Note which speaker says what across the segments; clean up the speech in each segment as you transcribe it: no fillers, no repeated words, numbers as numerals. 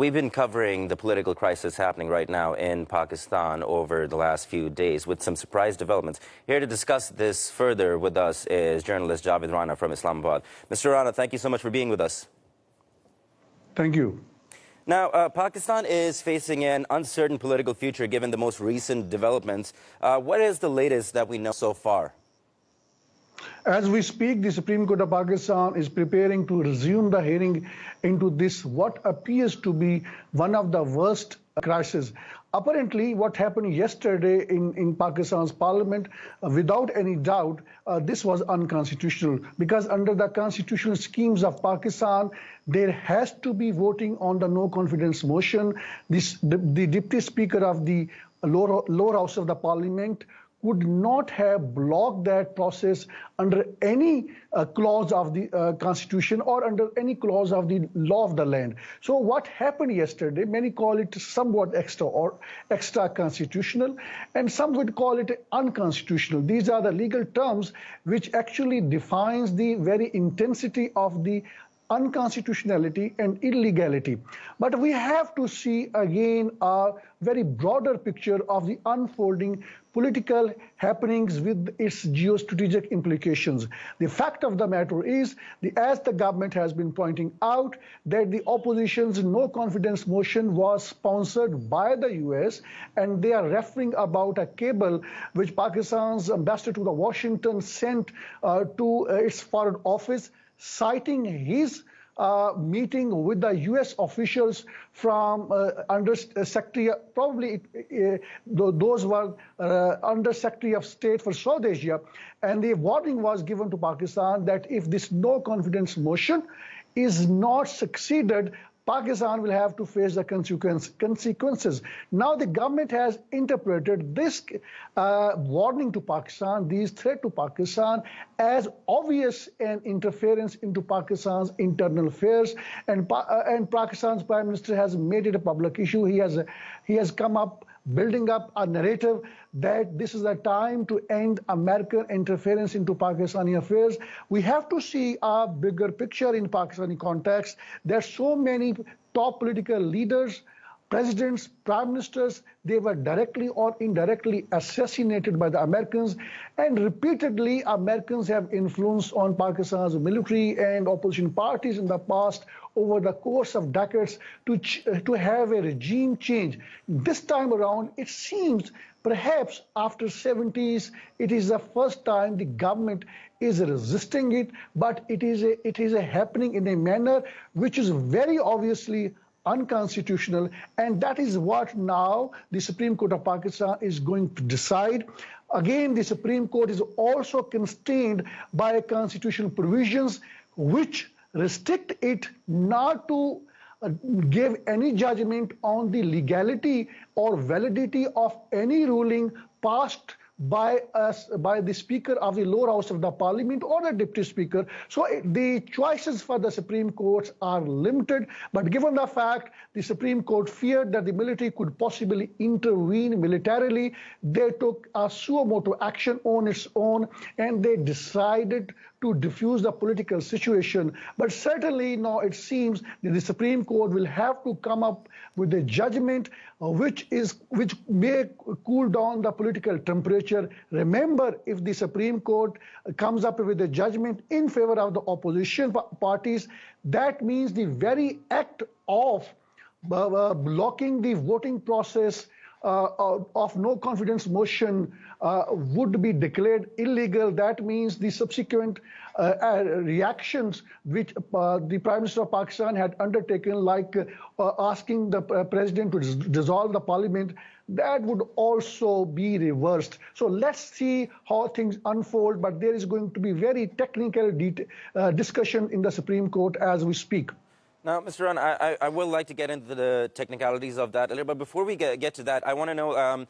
Speaker 1: we've been covering the political crisis happening right now in Pakistan over the last few days with some surprise developments. Here to discuss this further with us is journalist Javed Rana from Islamabad. Mr. Rana, thank you so much for being with us.
Speaker 2: Thank you.
Speaker 1: Now, Pakistan is facing an uncertain political future given the most recent developments. What is the latest that we know so far?
Speaker 2: As we speak, the Supreme Court of Pakistan is preparing to resume the hearing into this, what appears to be one of the worst crises. Apparently, what happened yesterday in Pakistan's parliament, without any doubt, this was unconstitutional, because under the constitutional schemes of Pakistan, there has to be voting on the no confidence motion. The deputy speaker of the lower house of the parliament would not have blocked that process under any clause of the constitution or under any clause of the law of the land. So what happened yesterday, many call it somewhat extra constitutional, and some would call it unconstitutional. These are the legal terms which actually defines the very intensity of the unconstitutionality and illegality. But we have to see again a very broader picture of the unfolding political happenings with its geostrategic implications. The fact of the matter is, as the government has been pointing out, that the opposition's no confidence motion was sponsored by the US, and they are referring about a cable which Pakistan's ambassador to the Washington sent to its foreign office, citing his meeting with the US officials from Under Secretary, probably those were Under Secretary of State for South Asia, and the warning was given to Pakistan that if this no confidence motion is not succeeded, Pakistan will have to face the consequences. Now the government has interpreted this warning to Pakistan, these threat to Pakistan, as obvious an interference into Pakistan's internal affairs, and Pakistan's Prime Minister has made it a public issue. He has come up building up a narrative that this is the time to end American interference into Pakistani affairs. We have to see a bigger picture in Pakistani context. There are so many top political leaders, presidents, prime ministers, they were directly or indirectly assassinated by the Americans, and repeatedly Americans have influence on Pakistan's military and opposition parties in the past over the course of decades to have a regime change. This time around, it seems perhaps after 70s, it is the first time the government is resisting it, but it is happening in a manner which is very obviously unconstitutional, and that is what now the Supreme Court of Pakistan is going to decide. Again, the Supreme Court is also constrained by constitutional provisions which restrict it not to give any judgment on the legality or validity of any ruling passed by the Speaker of the lower house of the Parliament or the Deputy Speaker. So the choices for the Supreme Court are limited, but given the fact the Supreme Court feared that the military could possibly intervene militarily, they took a suo motu action on its own, and they decided to diffuse the political situation. But certainly now it seems that the Supreme Court will have to come up with a judgment which may cool down the political temperature. Remember, if the Supreme Court comes up with a judgment in favor of the opposition parties, that means the very act of blocking the voting process of no confidence motion would be declared illegal. That means the subsequent reactions which the Prime Minister of Pakistan had undertaken, like asking the President to dissolve the Parliament, that would also be reversed. So let's see how things unfold, but there is going to be very technical discussion in the Supreme Court as we speak.
Speaker 1: Now, Mr. Rana, I would like to get into the technicalities of that a little, but before we get to that, I want to know,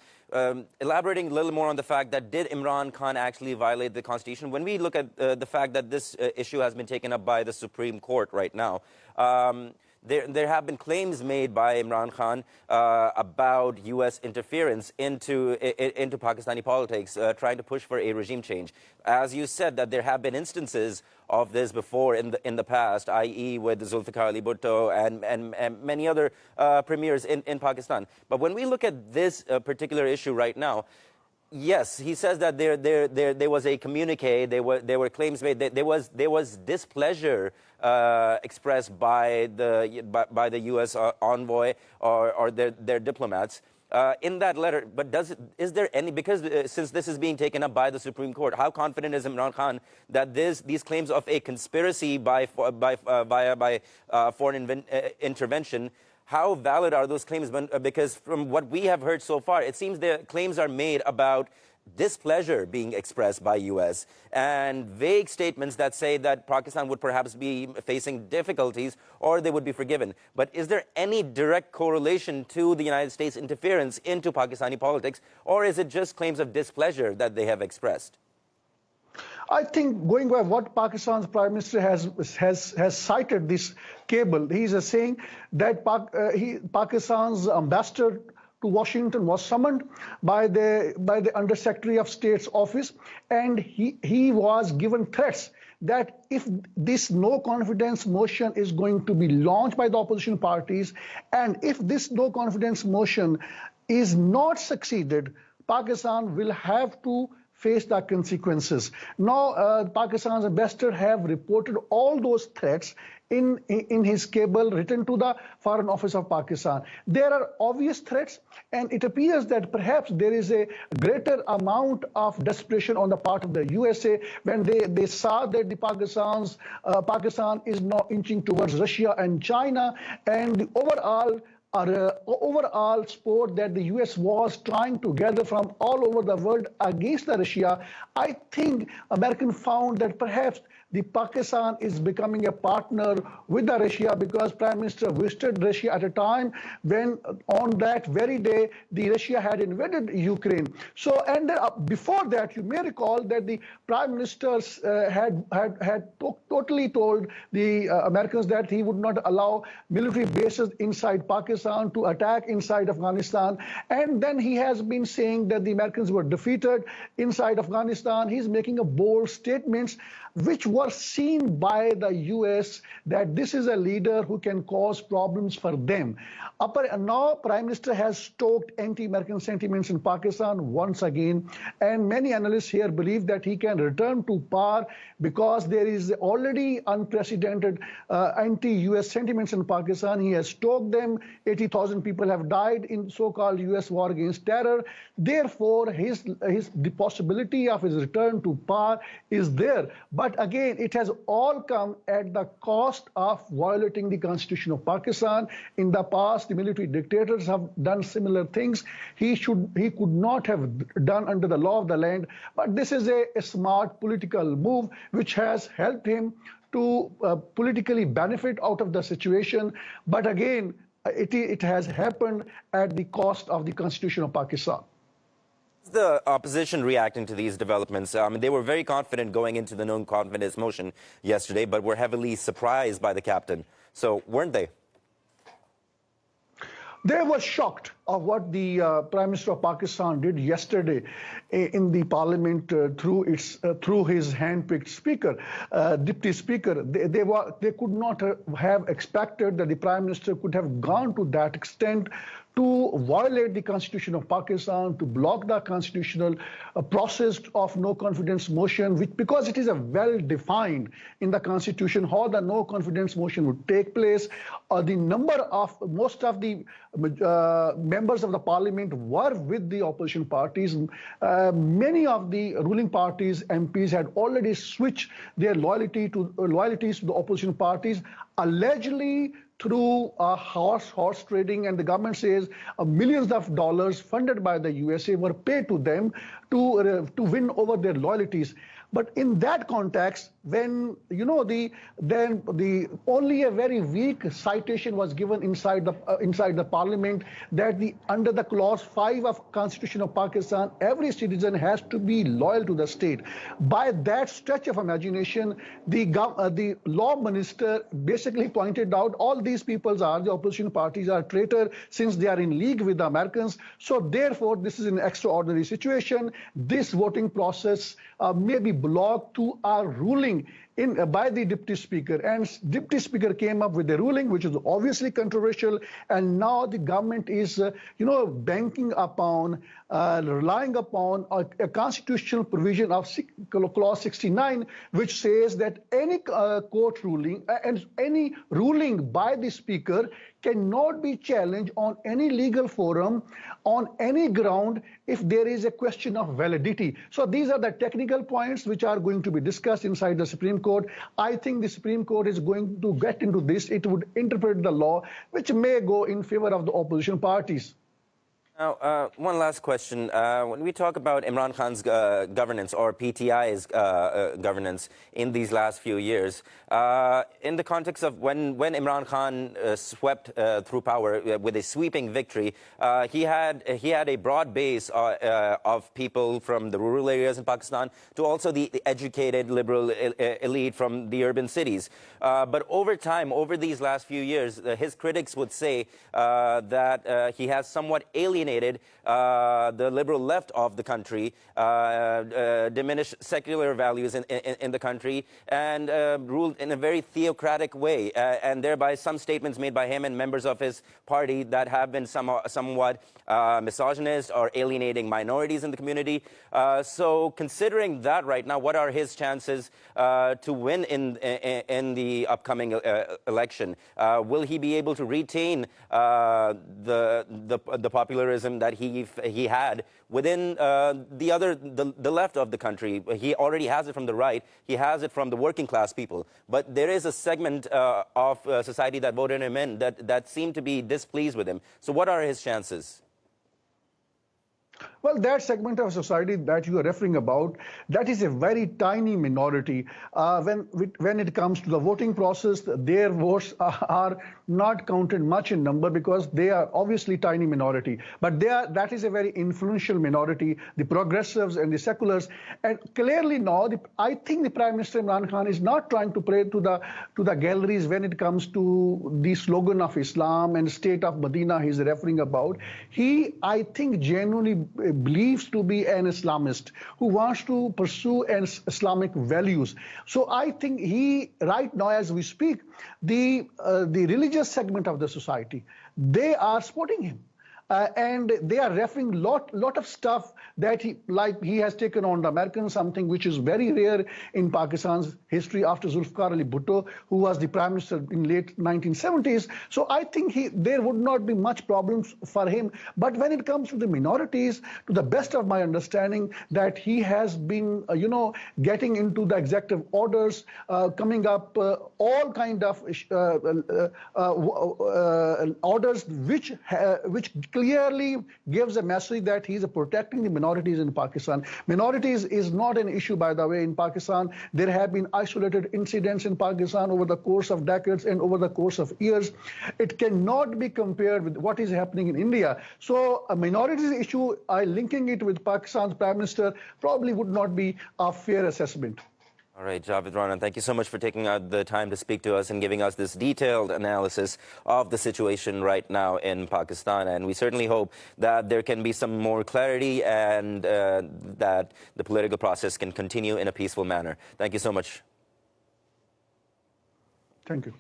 Speaker 1: elaborating a little more on the fact that did Imran Khan actually violate the Constitution? When we look at the fact that this issue has been taken up by the Supreme Court right now, there have been claims made by Imran Khan about U.S. interference into Pakistani politics, trying to push for a regime change. As you said, that there have been instances of this before in the past, i.e. with Zulfikar Ali Bhutto and many other premiers in Pakistan. But when we look at this particular issue right now, yes, he says that there was a communique. There were claims made. There was displeasure expressed by the U.S. envoy or their diplomats in that letter. But is there any, because since this is being taken up by the Supreme Court, how confident is Imran Khan that these claims of a conspiracy via foreign intervention? How valid are those claims? Because from what we have heard so far, it seems the claims are made about displeasure being expressed by U.S. and vague statements that say that Pakistan would perhaps be facing difficulties or they would be forgiven. But is there any direct correlation to the United States interference into Pakistani politics, or is it just claims of displeasure that they have expressed?
Speaker 2: I think going by what Pakistan's Prime Minister has cited this cable, he is saying that Pakistan's ambassador to Washington was summoned by the Under Secretary of State's office, and he was given threats that if this no confidence motion is going to be launched by the opposition parties, and if this no confidence motion is not succeeded, Pakistan will have to face the consequences. Now, Pakistan's ambassador have reported all those threats in his cable written to the Foreign Office of Pakistan. There are obvious threats, and it appears that perhaps there is a greater amount of desperation on the part of the USA when they saw that Pakistan is now inching towards Russia and China, and the overall support that the US was trying to gather from all over the world against Russia. I think Americans found that perhaps the Pakistan is becoming a partner with the Russia, because Prime Minister visited Russia at a time when on that very day the Russia had invaded Ukraine. So, and then, before that, you may recall that the Prime Minister had totally told the Americans that he would not allow military bases inside Pakistan to attack inside Afghanistan. And then he has been saying that the Americans were defeated inside Afghanistan. He's making a bold statements which were seen by the US that this is a leader who can cause problems for them. Now, Prime Minister has stoked anti-American sentiments in Pakistan once again, and many analysts here believe that he can return to power because there is already unprecedented anti-US sentiments in Pakistan. He has stoked them. 80,000 people have died in so-called US war against terror. Therefore, the possibility of his return to power is there. But again, it has all come at the cost of violating the Constitution of Pakistan. In the past, the military dictators have done similar things. He could not have done under the law of the land. But this is a smart political move which has helped him to politically benefit out of the situation. But again, it has happened at the cost of the Constitution of Pakistan.
Speaker 1: The opposition reacting to these developments? They were very confident going into the no-confidence motion yesterday, but were heavily surprised by the captain. So, weren't they?
Speaker 2: They were shocked of what the Prime Minister of Pakistan did yesterday in the parliament through his hand-picked speaker, deputy speaker. They could not have expected that the Prime Minister could have gone to that extent to violate the Constitution of Pakistan, to block the constitutional process of no confidence motion, because it is a well-defined in the Constitution how the no confidence motion would take place. Most of the members of the parliament were with the opposition parties. Many of the ruling parties, MPs, had already switched their loyalties to the opposition parties, allegedly through horse trading, and the government says millions of dollars funded by the USA were paid to them to win over their loyalties. But in that context, when the only a very weak citation was given inside the parliament that under the clause 5 of Constitution of Pakistan, every citizen has to be loyal to the state. By that stretch of imagination, the law minister basically pointed out all these these peoples are, the opposition parties are traitor since they are in league with the Americans. So therefore, this is an extraordinary situation. This voting process may be blocked to our ruling by the Deputy Speaker. And Deputy Speaker came up with a ruling which is obviously controversial. And now the government is, banking upon, relying upon a constitutional provision of Clause 69, which says that any court ruling and any ruling by the Speaker cannot be challenged on any legal forum, on any ground, if there is a question of validity. So these are the technical points which are going to be discussed inside the Supreme Court. I think the Supreme Court is going to get into this. It would interpret the law, which may go in favor of the opposition parties.
Speaker 1: Now, one last question. When we talk about Imran Khan's governance or PTI's governance in these last few years, in the context of when Imran Khan swept through power with a sweeping victory, he had a broad base of people from the rural areas in Pakistan to also the educated liberal elite from the urban cities. But over time, over these last few years, his critics would say that he has somewhat alienated the liberal left of the country, diminished secular values in the country, and ruled in a very theocratic way, and thereby some statements made by him and members of his party that have been somewhat misogynist or alienating minorities in the community. So considering that right now, what are his chances to win in the upcoming election? Will he be able to retain the popularism that he had within the left of the country? He already has it from the right. He has it from the working class people. But there is a segment of society that voted him in that seemed to be displeased with him. So what are his chances?
Speaker 2: Well, that segment of society that you are referring about, that is a very tiny minority. When it comes to the voting process, their votes are not counted much in number because they are obviously tiny minority. But that is a very influential minority, the progressives and the seculars. And clearly now, I think the Prime Minister Imran Khan is not trying to play to the galleries when it comes to the slogan of Islam and state of Medina he's referring about. He, I think, genuinely believes to be an Islamist who wants to pursue Islamic values. So I think he, right now as we speak, the religious segment of the society, they are supporting him. And they are referring lot of stuff that he has taken on the Americans, something which is very rare in Pakistan's history after Zulfikar Ali Bhutto, who was the prime minister in late 1970s. So I think there would not be much problems for him. But when it comes to the minorities, to the best of my understanding, that he has been, getting into the executive orders, coming up all kind of orders which clearly gives a message that he's protecting the minorities in Pakistan. Minorities is not an issue, by the way, in Pakistan. There have been isolated incidents in Pakistan over the course of decades and over the course of years. It cannot be compared with what is happening in India. So a minorities issue, linking it with Pakistan's Prime Minister probably would not be a fair assessment.
Speaker 1: All right, Javed Rana, thank you so much for taking out the time to speak to us and giving us this detailed analysis of the situation right now in Pakistan. And we certainly hope that there can be some more clarity and that the political process can continue in a peaceful manner. Thank you so much.
Speaker 2: Thank you.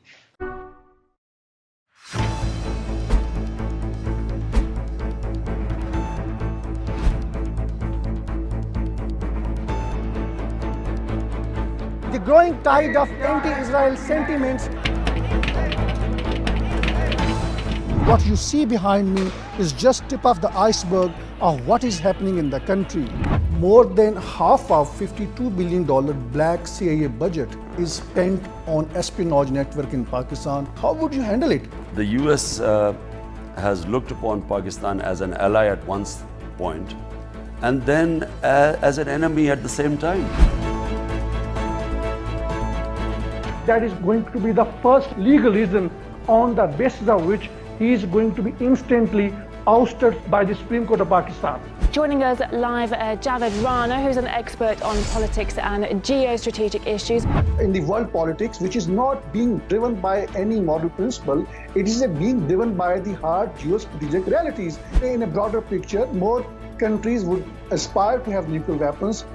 Speaker 3: The growing tide of anti-Israel sentiments. What you see behind me is just tip of the iceberg of what is happening in the country. More than half of $52 billion black CIA budget is spent on espionage network in Pakistan. How would you handle it?
Speaker 4: The US has looked upon Pakistan as an ally at one point and then as an enemy at the same time.
Speaker 2: That is going to be the first legal reason on the basis of which he is going to be instantly ousted by the Supreme Court of Pakistan.
Speaker 5: Joining us live, Javed Rana, who's an expert on politics and geostrategic issues.
Speaker 3: In the world politics, which is not being driven by any moral principle, it is being driven by the hard geostrategic realities. In a broader picture, more countries would aspire to have nuclear weapons.